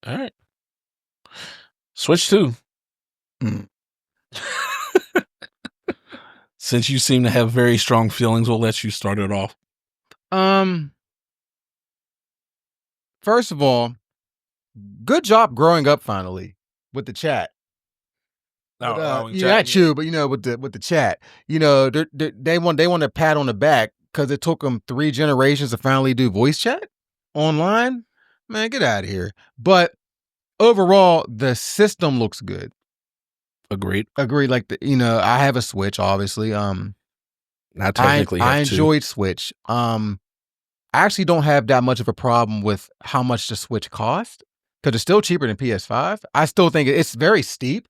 All right. Switch 2. Mm. Since you seem to have very strong feelings, we'll let you start it off. First of all, good job growing up finally with the chat. But, not you, but with the chat. They want a pat on the back because it took them 3 generations to finally do voice chat online. Man, get out of here. But overall, the system looks good. Agreed. Like I have a Switch, obviously. I technically have I enjoyed Switch. I actually don't have that much of a problem with how much the Switch cost because it's still cheaper than PS5. I still think it's very steep.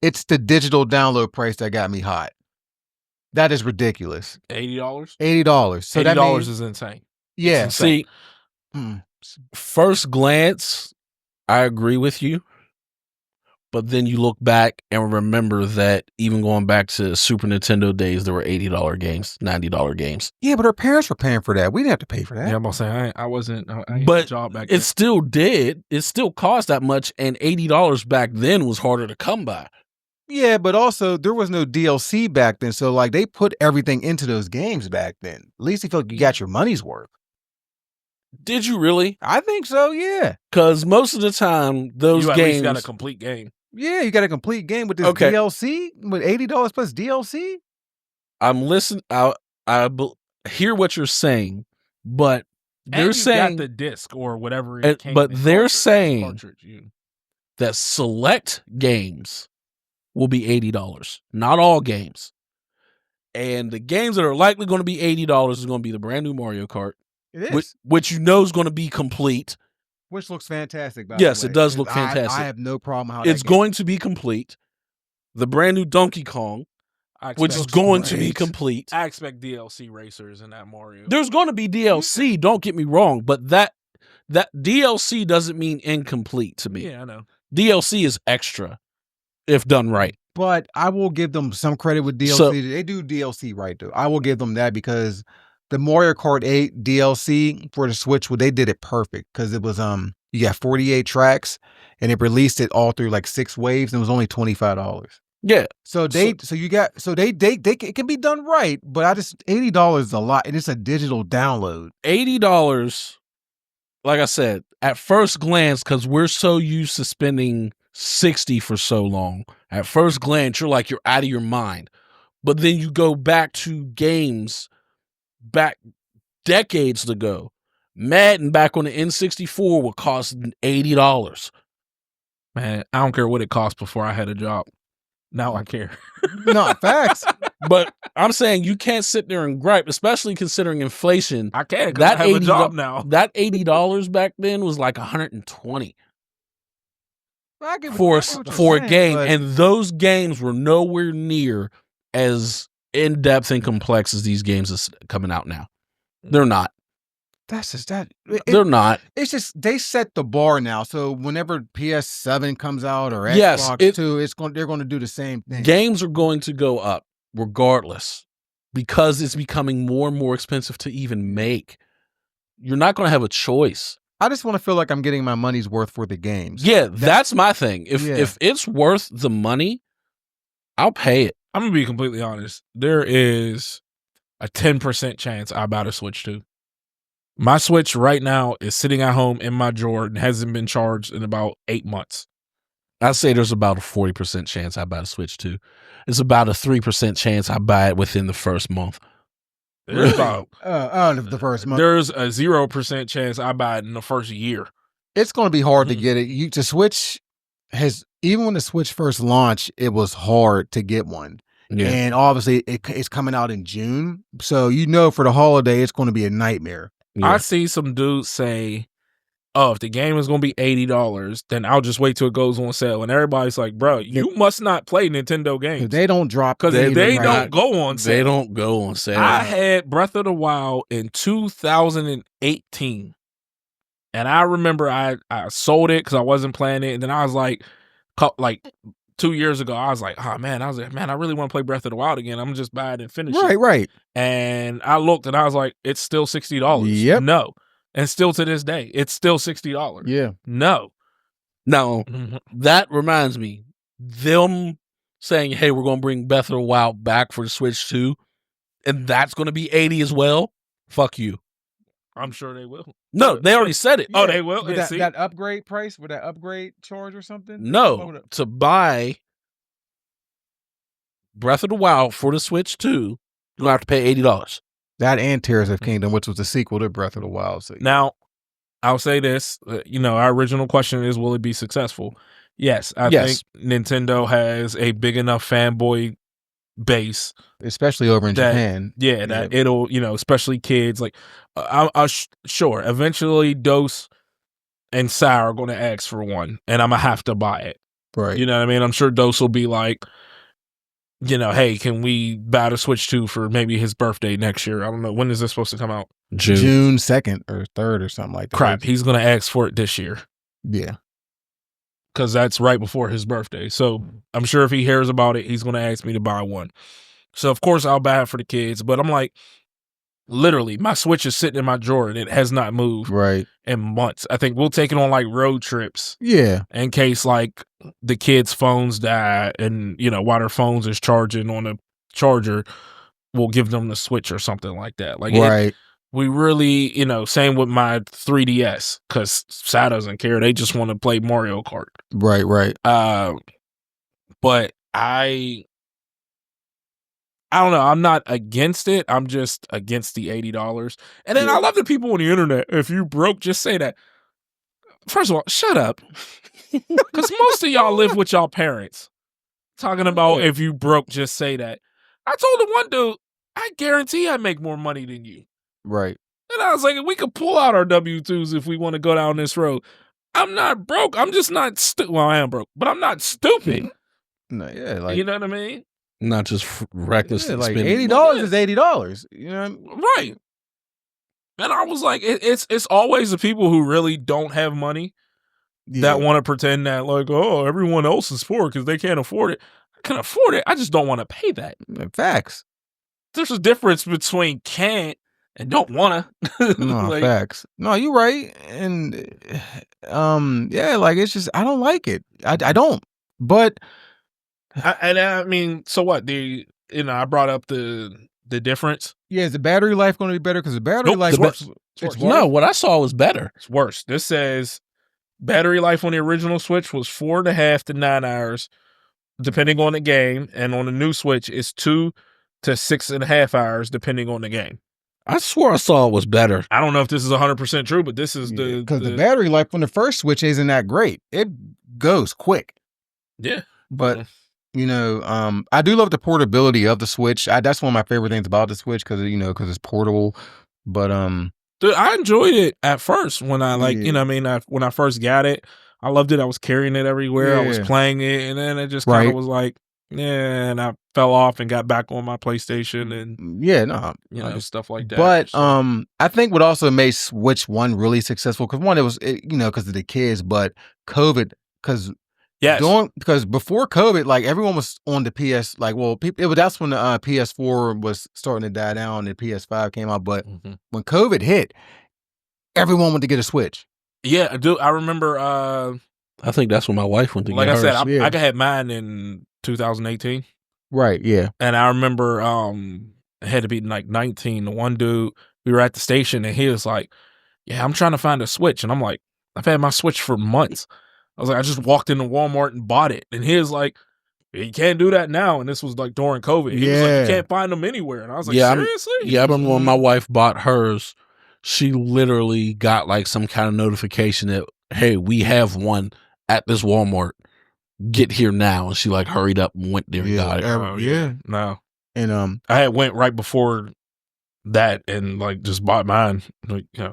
It's the digital download price that got me hot. That is ridiculous. $80. $80. So $80 is insane. Yeah. Insane. See, first glance, I agree with you. But then you look back and remember that even going back to Super Nintendo days, there were $80 games, $90 games. Yeah, but our parents were paying for that. We didn't have to pay for that. Yeah, I'm saying I wasn't. I but a job back it still did. It still cost that much, and $80 back then was harder to come by. Yeah, but also there was no DLC back then, so like they put everything into those games back then. At least you feel like you got your money's worth. Did you really? I think so. Yeah, because most of the time those you at games least got a complete game. Yeah, you got a complete game with this DLC with $80 plus DLC. I'm listening. I hear what you're saying, but they're saying got the disc or whatever. But they're saying that select games will be $80. Not all games. And the games that are likely going to be $80 is going to be the brand new Mario Kart. It is. Which you know is going to be complete. Which looks fantastic, by yes, the way. It does look fantastic. I have no problem how it's going to be complete. The brand new Donkey Kong, which is going to be complete. I expect DLC racers in that Mario. There's going to be DLC, don't get me wrong, but that DLC doesn't mean incomplete to me. Yeah, I know. DLC is extra if done right. But I will give them some credit with DLC. So, they do DLC right, though. I will give them that because the Mario Kart 8 DLC for the Switch, they did it perfect because it was you got 48 tracks and it released it all through like 6 waves and it was only $25. Yeah. So it can be done right, but $80 is a lot and it's a digital download. $80, like I said, at first glance, because we're so used to spending $60 for so long, at first glance you're like you're out of your mind. But then you go back to games back decades ago. Madden back on the N64 would cost $80. Man, I don't care what it cost before I had a job. Now I care. No, facts. But I'm saying you can't sit there and gripe, especially considering inflation. I can, because I have a job now. That $80 back then was like $120 for a game. And those games were nowhere near as in-depth and complex as these games is coming out now. They're not. That's just that. They're not. It's just they set the bar now. So whenever PS7 comes out or Xbox 2, they're going to do the same thing. Games are going to go up regardless because it's becoming more and more expensive to even make. You're not going to have a choice. I just want to feel like I'm getting my money's worth for the games. Yeah, that's my thing. If it's worth the money, I'll pay it. I'm going to be completely honest. There is a 10% chance I buy a Switch 2. My Switch right now is sitting at home in my drawer and hasn't been charged in about 8 months. I'd say there's about a 40% chance I buy a Switch 2. It's about a 3% chance I buy it within the first month. There's about the first month. There's a 0% chance I buy it in the first year. It's going to be hard to get it. The Switch even when the Switch first launched, it was hard to get one. Yeah. And obviously it's coming out in June. So for the holiday, it's going to be a nightmare. Yeah. I see some dudes say, oh, if the game is going to be $80, then I'll just wait till it goes on sale. And everybody's like, bro, you must not play Nintendo games. They don't drop. Because they don't go on sale. They don't go on sale. I had Breath of the Wild in 2018. And I remember I sold it because I wasn't playing it. And then I was like 2 years ago, I was like, I really want to play Breath of the Wild again. I'm just buy it and finish it. Right. And I looked and I was like, it's still $60. Yep. No. And still to this day, it's still $60. Yeah. No. Now, that reminds me, them saying, hey, we're going to bring Breath of the Wild back for the Switch 2, and that's going to be $80 as well. Fuck you. I'm sure they will. No, they already said it. Oh, they will? With that upgrade price? With that upgrade charge or something? No. To buy Breath of the Wild for the Switch 2, you're going to have to pay $80. That and Tears of Kingdom, which was the sequel to Breath of the Wild. So, Now, I'll say this. Our original question is, will it be successful? Yes. I think Nintendo has a big enough fanboy base, especially over in Japan. Yeah, that it'll, especially kids. Like, sure, eventually Dose and Sour are going to ask for one, and I'm going to have to buy it. Right. You know what I mean? I'm sure Dose will be like, hey, can we buy the Switch 2 for maybe his birthday next year? I don't know. When is this supposed to come out? June 2nd or 3rd or something like that. Crap, he's going to ask for it this year. Yeah. Because that's right before his birthday. So I'm sure if he hears about it, he's going to ask me to buy one. So, of course, I'll buy it for the kids. But I'm like, literally, my Switch is sitting in my drawer and it has not moved in months. I think we'll take it on like road trips. Yeah. In case like the kids' phones die and, while their phones is charging on a charger, we'll give them the Switch or something like that. Like, we really, same with my 3DS, because Sal doesn't care. They just want to play Mario Kart. Right. But I don't know. I'm not against it. I'm just against the $80. And then I love the people on the internet. If you broke, just say that. First of all, shut up. Because most of y'all live with y'all parents. Talking about if you broke, just say that. I told the one dude, I guarantee I make more money than you. Right. And I was like, we could pull out our W-2s if we want to go down this road. I'm not broke. I'm just not stupid. Well, I am broke, but I'm not stupid. No, yeah, like, you know what I mean? Not just reckless. Like $80 is $80. You know, right? And I was like, it's always the people who really don't have money that want to pretend that like, oh, everyone else is poor because they can't afford it. I can afford it. I just don't want to pay that. Facts. There's a difference between can't and don't want to. No, facts. No, you're right. And like, it's just, I don't like it. I don't. But I mean, so what? I brought up the difference. Yeah, is the battery life going to be better? Because the battery life works. No, what I saw was better. It's worse. This says battery life on the original Switch was 4.5 to 9 hours, depending on the game, and on the new Switch, it's 2 to 6.5 hours, depending on the game. I swore I saw it was better. I don't know if this is 100% true, but this is because the battery life on the first Switch isn't that great. It goes quick. Yeah, but I do love the portability of the Switch. That's one of my favorite things about the Switch because it's portable. But dude, I enjoyed it at first when I when I first got it. I loved it. I was carrying it everywhere. I was playing it, and then it just kind of was like, and I fell off and got back on my PlayStation and stuff like that. But I think what also made Switch 1 really successful, because one, it was because of the kids, but COVID, because before COVID, like everyone was on the PS, that's when the PS4 was starting to die down and PS5 came out. But when COVID hit, everyone wanted to get a Switch. Yeah, dude, I remember. I think that's when my wife went to get hers. Like I said, I had mine in 2018. Right, yeah. And I remember it had to be like 19. The one dude, we were at the station and he was like, yeah, I'm trying to find a Switch. And I'm like, I've had my Switch for months. I was like, I just walked into Walmart and bought it. And he was like, you can't do that now. And this was like during COVID. He was like, you can't find them anywhere. And I was like, seriously? I remember when my wife bought hers, she literally got like some kind of notification that, hey, we have one at this Walmart. Get here now. And she like hurried up and went there and got it. No. And I had went right before that and like just bought mine.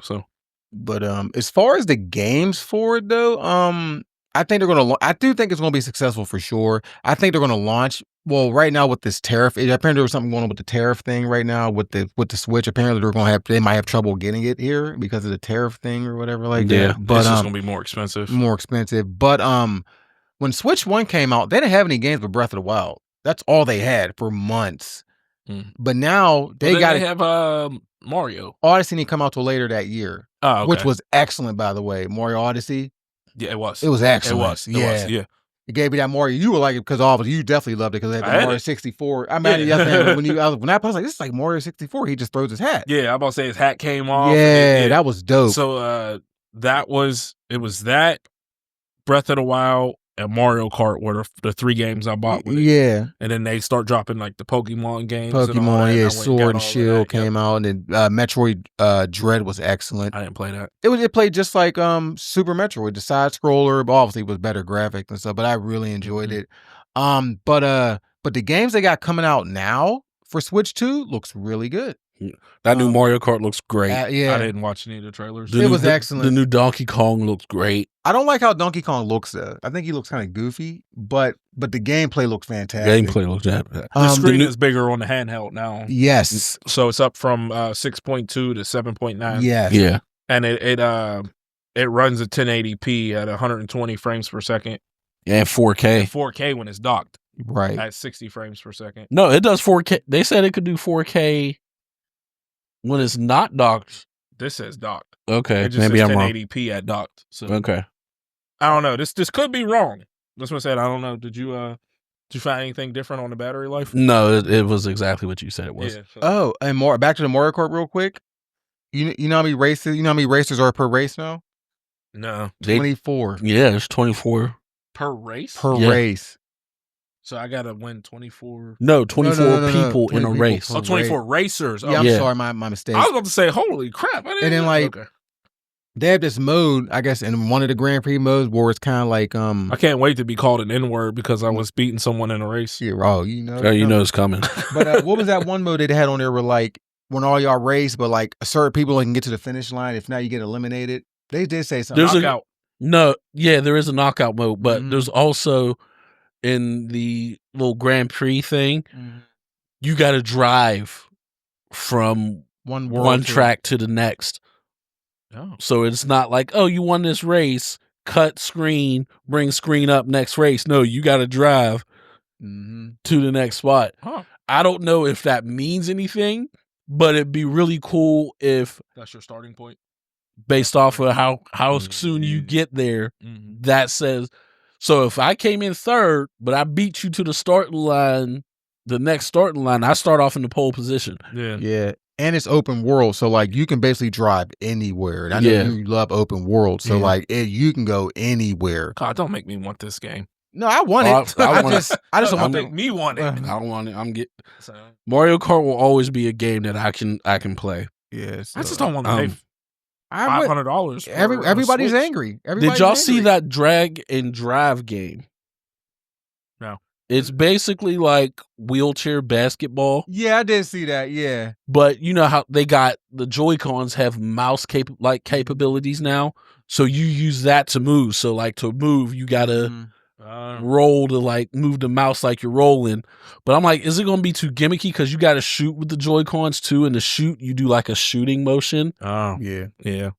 So. But as far as the games for it though, I think I do think it's gonna be successful for sure. I think they're gonna launch right now with this tariff. Apparently there was something going on with the tariff thing right now with the Switch. Apparently they might have trouble getting it here because of the tariff thing or whatever like that. But it's just gonna be more expensive. But when Switch 1 came out, they didn't have any games with Breath of the Wild. That's all they had for months. But now they have Mario? Odyssey didn't come out till later that year, which was excellent, by the way. Mario Odyssey. Yeah, it was. It was excellent. It was. Yeah. It gave me that Mario. You were like it because you definitely loved it because it had the Mario 64. I mean, when I was like, this is like Mario 64. He just throws his hat. Yeah, I'm about to say his hat came off. Yeah, that was dope. So it was that, Breath of the Wild, and Mario Kart were the 3 games I bought with it. Yeah. And then they start dropping like the Pokemon games. Pokemon, Sword and Shield came out, and then Metroid Dread was excellent. I didn't play that. It played just like Super Metroid, the side scroller, but obviously it was better graphics and stuff, but I really enjoyed it. But the games they got coming out now for Switch 2 looks really good. That new Mario Kart looks great. Yeah. I didn't watch any of the trailers. It was excellent. The new Donkey Kong looks great. I don't like how Donkey Kong looks though. I think he looks kind of goofy, but the gameplay looks fantastic. Gameplay looks fantastic. The screen is bigger on the handheld now. Yes. So it's up from 6.2 to 7.9. Yes. Yeah. And it runs at 1080p at 120 frames per second. And 4K. And 4K when it's docked. Right. At 60 frames per second. No, it does 4K. They said it could do 4K when it's not docked. This says docked. Okay, maybe I'm wrong. 1080p at docked. So okay. I don't know. This could be wrong. That's what I said. I don't know. Did you find anything different on the battery life? No, it was exactly what you said it was. Yeah, so. Oh, and more back to the Mario Kart real quick. You know how many races? You know how many racers are per race now? No, 24. Yeah, it's 24 per race. Per race. So I gotta win 24. No, 24 no, people in a race. Oh, 24 racers. Yeah, I'm sorry, my mistake. I was about to say, holy crap! And then they have this mode, I guess, in one of the Grand Prix modes where it's kind of like I can't wait to be called an N-word because I was beating someone in a race. Yeah, you know it's coming. But what was that one mode they had on there where like when all y'all race, but like certain people can get to the finish line if not you get eliminated? They did say something. There's knockout. There is a knockout mode, but there's also in the little Grand Prix thing, you got to drive from one track to the next. Oh. So it's not like, oh, you won this race, cut screen, bring screen up, next race. No, you got to drive to the next spot. Huh. I don't know if that means anything, but it'd be really cool if that's your starting point. Based off of how soon you get there, that says. So if I came in third, but I beat you to the starting line, the next starting line, I start off in the pole position. Yeah. And it's open world, so like you can basically drive anywhere. And I know you love open world, so like you can go anywhere. God, don't make me want this game. No, I want it. I just don't make me want it. I don't want it. Mario Kart will always be a game that I can play. Yes, I just don't want to pay $500. Everybody's angry. Did y'all see that drag and drive game? No. It's basically like wheelchair basketball. Yeah, I did see that. Yeah. But you know how they got the Joy-Cons have mouse capabilities now. So you use that to move. So like to move, you got to roll to like move the mouse like you're rolling. But I'm like, is it going to be too gimmicky? Because you got to shoot with the Joy-Cons too. And to shoot, you do like a shooting motion. Oh, yeah.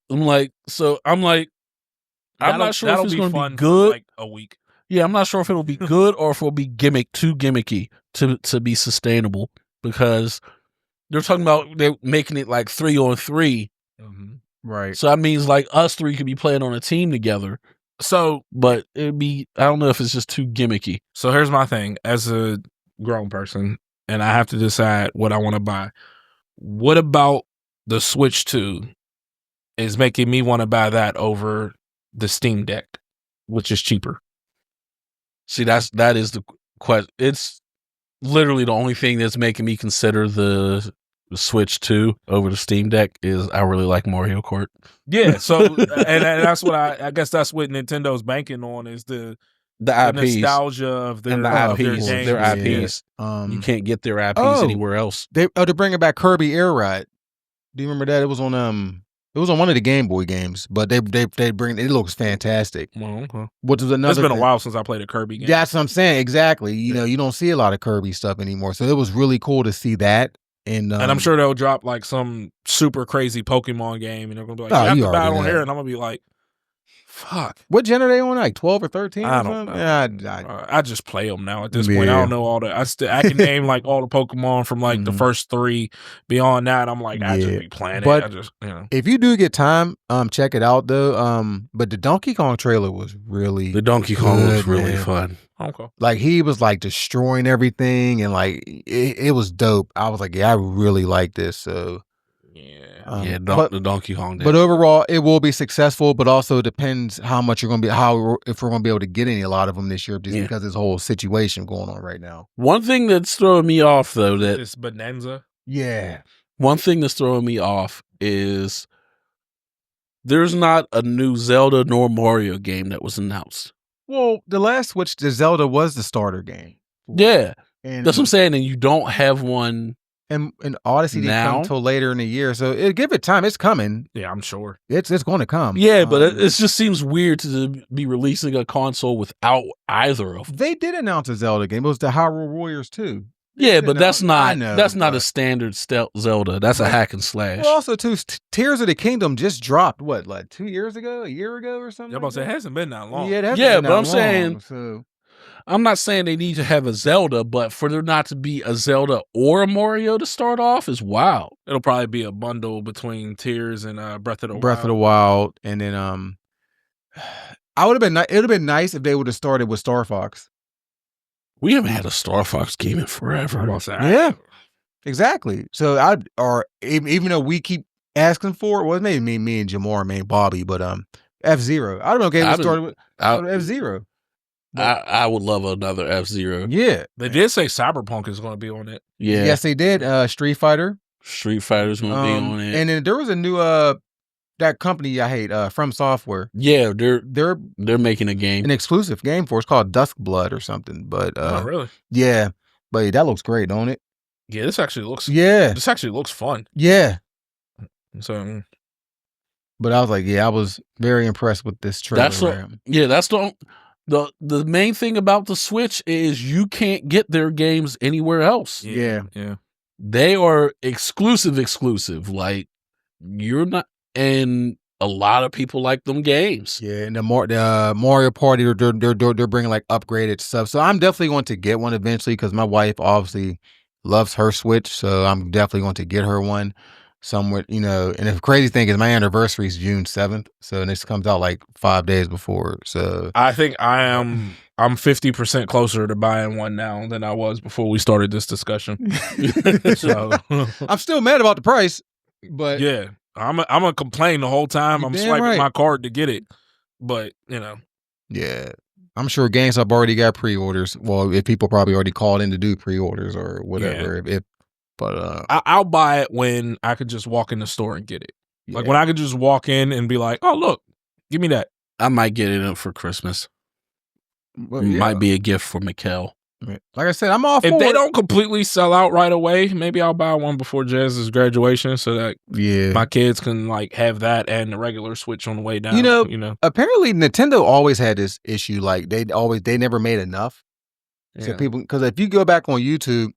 I'm not sure if it's going to be good. Like a week. Yeah, I'm not sure if it'll be good or if it'll be too gimmicky to be sustainable because they're talking about they're making it like 3-on-3. Right. So that means like us three could be playing on a team together. So, but it'd be, I don't know if it's just too gimmicky. So here's my thing as a grown person, and I have to decide what I want to buy. What about the Switch 2 is making me want to buy that over the Steam Deck, which is cheaper? See, that is the question. It's literally the only thing that's making me consider the Switch 2 over the Steam Deck is I really like Mario Kart. Yeah, so and that's what I guess that's what Nintendo's banking on is the IPs. Nostalgia of their IPs. Their IPs. You can't get their IPs anywhere else. They're bringing back Kirby Air Ride. Do you remember that? It was on one of the Game Boy games, but they bring it. Looks fantastic. Well, which was another. It's been a while since I played a Kirby game. That's what I'm saying. Exactly. You don't see a lot of Kirby stuff anymore, so it was really cool to see that. And I'm sure they'll drop like some super crazy Pokemon game, and they're gonna be like, "You have to battle on here," and I'm gonna be like, Fuck. What gen are they on? Like 12 or 13? I don't know. Yeah, I just play them now at this point. I don't know all the. I can name like all the Pokemon from like the first 3. Beyond that, I'm like, I just be playing it. I just, if you do get time, check it out though. But the Donkey Kong trailer was really fun. Okay. Like he was like destroying everything, and like it was dope. I was like, yeah, I really like this. So yeah, the Donkey Kong. But overall, it will be successful. But also depends how much you're going to be, if we're going to be able to get a lot of them this year, just because this whole situation going on right now. One thing that's throwing me off though, that this bonanza. Yeah. One thing that's throwing me off is there's not a new Zelda nor Mario game that was announced. Well, the last Switch to Zelda was the starter game. Yeah. And that's what I'm saying. And you don't have one. And Odyssey didn't come until later in the year. So give it time. It's coming. Yeah, I'm sure. It's going to come. Yeah, but it just seems weird to be releasing a console without either of them. They did announce a Zelda game. It was the Hyrule Warriors 2. Yeah, but that's not a standard Zelda. That's a hack and slash. Well, also, too, Tears of the Kingdom just dropped, what, like 2 years ago? A year ago or something? Yeah, but it hasn't been that long. Yeah, it hasn't been that long. I'm saying, I'm not saying they need to have a Zelda, but for there not to be a Zelda or a Mario to start off is wild. It'll probably be a bundle between Tears and Breath of the Wild. Breath of the Wild. And then it would have been nice if they would have started with Star Fox. We haven't had a Star Fox game in forever. Yeah, exactly. So even though we keep asking for it, well, maybe me and Jamar, maybe Bobby, but F-Zero. I don't know. Game started with F-Zero. I would love another F-Zero. Yeah, they did say Cyberpunk is going to be on it. Yeah, yes, they did. Street Fighter's going to be on it, and then there was a new that company I hate, From Software. Yeah, they're making a game, an exclusive game for. It's called Duskblood or something. But oh, really? Yeah, but that looks great, don't it? Yeah, this actually looks. Yeah, this actually looks fun. Yeah. So, but I was like, I was very impressed with this trailer. That's the main thing about the Switch is you can't get their games anywhere else. Yeah. They are exclusive. Like you're not. And a lot of people like them games. Yeah, and the Mario Party, they're bringing like upgraded stuff. So I'm definitely going to get one eventually because my wife obviously loves her Switch. So I'm definitely going to get her one somewhere, And the crazy thing is my anniversary is June 7th. So this comes out like 5 days before. So I think I'm 50% closer to buying one now than I was before we started this discussion. So I'm still mad about the price, but yeah. I'm gonna complain the whole time. I'm swiping my card to get it, but yeah, I'm sure GameStop already got pre-orders. Well, if people probably already called in to do pre-orders or whatever. Yeah. I'll buy it when I could just walk in the store and get it. Yeah. Like when I could just walk in and be like, "Oh, look, give me that." I might get it for Christmas. Might be a gift for Mikkel. Like I said, I'm all for if they don't completely sell out right away, maybe I'll buy one before Jazz's graduation so that my kids can like have that and the regular Switch on the way down. Apparently Nintendo always had this issue, like they never made enough. Yeah. So people, because if you go back on YouTube,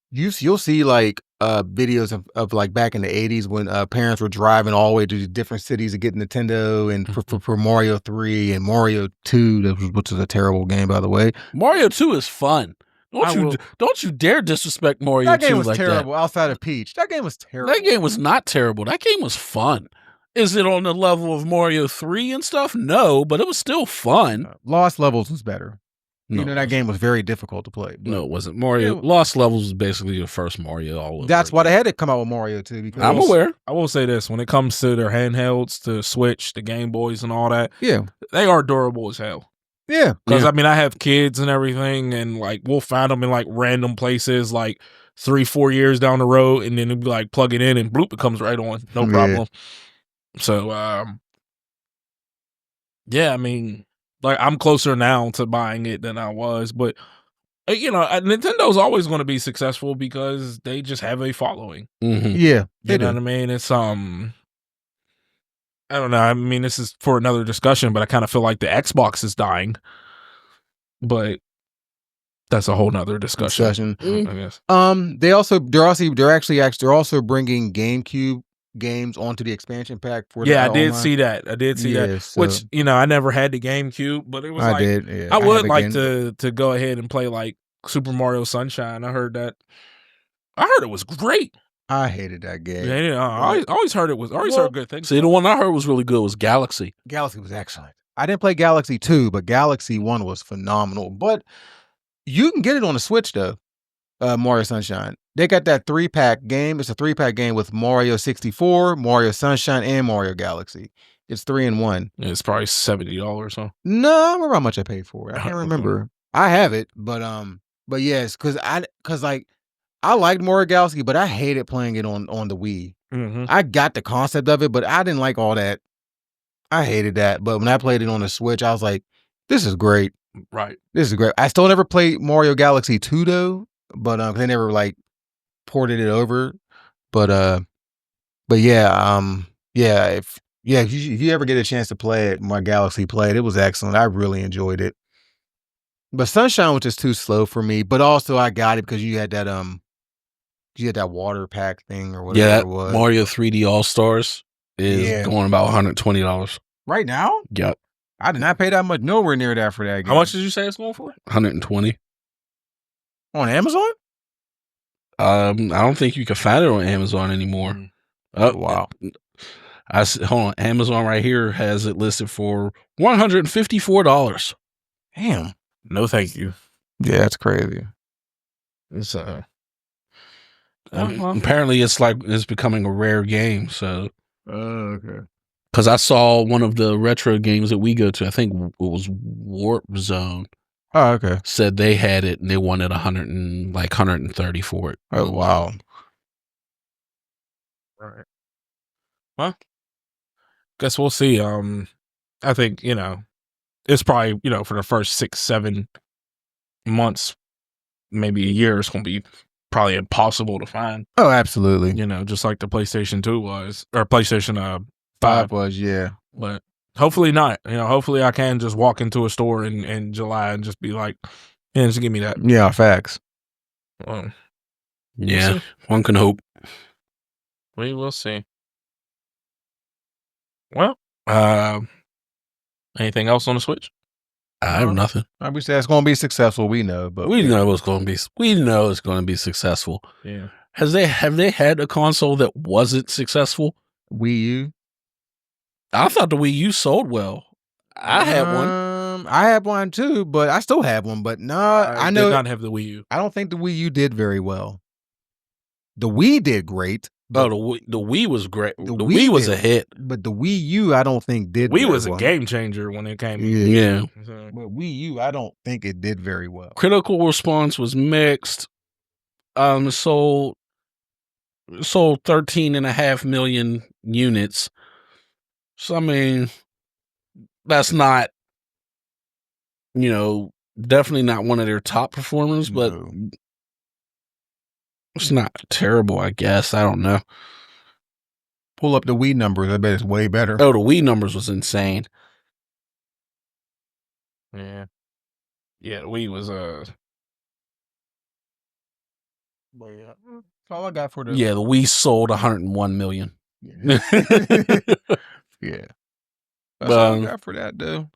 you'll see like videos of like back in the 80s when parents were driving all the way to different cities to get Nintendo, and for Mario 3 and Mario 2, which is a terrible game, by the way. Mario 2 is fun. Don't you dare disrespect Mario 2 like that. That game was terrible outside of Peach. That game was terrible. That game was not terrible. That game was fun. Is it on the level of Mario 3 and stuff? No, but it was still fun. Lost Levels was better. No, that game was very difficult to play. No, it wasn't. Lost Levels was basically the first Mario all over. That's why they had to come out with Mario 2. Because I'm aware. I will say this. When it comes to their handhelds, the Switch, the Game Boys and all that, they are durable as hell. Yeah. Because, I mean, I have kids and everything, and, like, we'll find them in, like, random places, like, 3-4 years down the road, and then it'll be, like, plug it in, and bloop, it comes right on. No problem. So, I mean, like, I'm closer now to buying it than I was, but, Nintendo's always going to be successful because they just have a following. Mm-hmm. Yeah. You know what I mean? It's, I don't know. I mean, this is for another discussion, but I kind of feel like the Xbox is dying. But that's a whole nother discussion. I guess. They're also bringing GameCube games onto the expansion pack for the Yeah, I did online. see that. I did see that. so Which, you know, I never had the GameCube, but it was I like did. Yeah, I would have it like again. to go ahead and play like Super Mario Sunshine. I heard it was great. I hated that game. Yeah, I always heard it was. I always heard good things. See, the one I heard was really good was Galaxy. Galaxy was excellent. I didn't play Galaxy 2, but Galaxy 1 was phenomenal. But you can get it on the Switch though. Mario Sunshine. They got that 3-pack game. It's a 3-pack game with Mario 64, Mario Sunshine, and Mario Galaxy. It's 3 in 1. It's probably $70, huh? No, I remember how much I paid for it. I can't remember. I have it, but yes, because I liked Mario Galaxy, but I hated playing it on the Wii. Mm-hmm. I got the concept of it, but I didn't like all that. I hated that. But when I played it on the Switch, I was like, this is great. Right. This is great. I still never played Mario Galaxy 2 though, but they never like ported it over. But yeah, if you ever get a chance to play it, Mario Galaxy, play it. It was excellent. I really enjoyed it. But Sunshine was just too slow for me. But also I got it because you had that water pack thing or whatever it was. Mario 3D All Stars is going about $120 right now. Yep. I did not pay that much. Nowhere near that for that game. How much did you say it's going for? 120 on Amazon. I don't think you can find it on Amazon anymore. Oh wow! Hold on. Amazon right here has it listed for $154. Damn. No, thank you. Yeah, that's crazy. It's apparently it's becoming a rare game. So, okay. Because I saw one of the retro games that we go to, I think it was Warp Zone. Oh, okay. Said they had it and they wanted 130 for it. Oh wow. All right. Well, guess we'll see. I think, you know, it's probably, you know, for the first 6-7 months, maybe a year, it's gonna be probably impossible to find. Oh, absolutely. You know, just like the PlayStation 2 was, or PlayStation 5 was, yeah. But hopefully not. You know, hopefully I can just walk into a store in July and just be like, yeah, just give me that. Yeah, facts. Yeah, one can hope. We will see. Well, anything else on the Switch? I have nothing. We say it's going to be successful. We know, but we know it's going to be. We know it's going to be successful. Yeah. Have they had a console that wasn't successful? Wii U. I thought the Wii U sold well. I had one. I had one too, but I still have one. But no, I know did not have the Wii U. I don't think the Wii U did very well. The Wii did great. Oh, the Wii was great. The Wii was a hit, but the Wii U I don't think did. Wii was a game changer when it came. Yeah, but Wii U I don't think it did very well. Critical response was mixed. Sold 13.5 million units. So I mean, that's not, you know, definitely not one of their top performers, but it's not terrible, I guess. I don't know. Pull up the Wii numbers. I bet it's way better. Oh, the Wii numbers was insane. Yeah. Yeah, the Wii was But yeah, that's all I got for the. Yeah, the Wii sold 101 million. Yeah. Yeah. That's all I got for that, though.